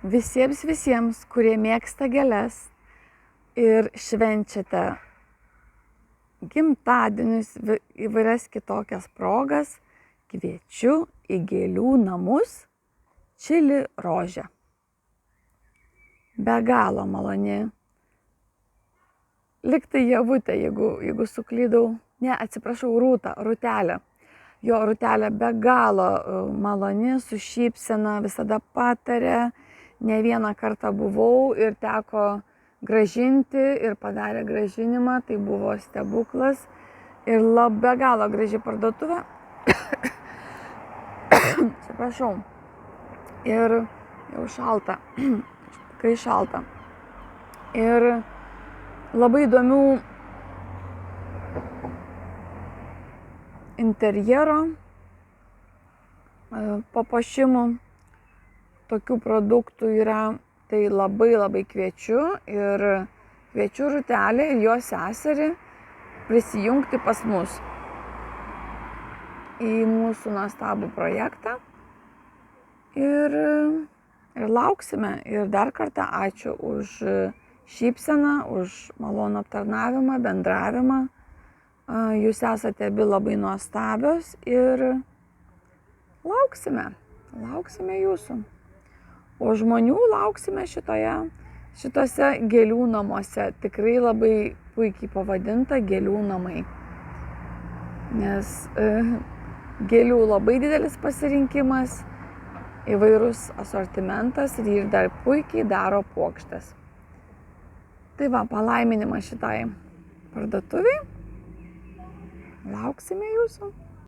visiems, kurie mėgsta gėles ir švenčiate gimtadienius, įvairias kitokias progas, kviečiu į Gėlių namus čili rožę. Be galo maloni. Liktai Ievutė, jeigu suklydau. Ne, atsiprašau, Rūtelė. Jo, Rūtelė be galo maloni, su šypsena, visada patarė. Ne vieną kartą buvau ir teko grąžinti ir padarė grąžinimą, tai buvo stebuklas. Ir be galo graži parduotuvė. Atsiprašau. Ir jau šalta. Tikrai šalta. Ir labai įdomių interjero papuošimų, tokių produktų yra, tai labai kviečiu ir kviečiu Rūtelę ir jos seserį prisijungti pas mus į mūsų nuostabų projektą ir lauksime. Ir dar kartą ačiū už šypseną, už malonų aptarnavimą, bendravimą. Jūs esate abi labai nuostabios ir lauksime jūsų. O žmonių lauksime šitose Gėlių namuose. Tikrai labai puikiai pavadinta Gėlių namai. Nes gėlių labai didelis pasirinkimas, įvairus asortimentas ir jį dar puikiai daro puokštes. Tai va, palaiminimas šitai parduotuviai. Lauksime jūsų.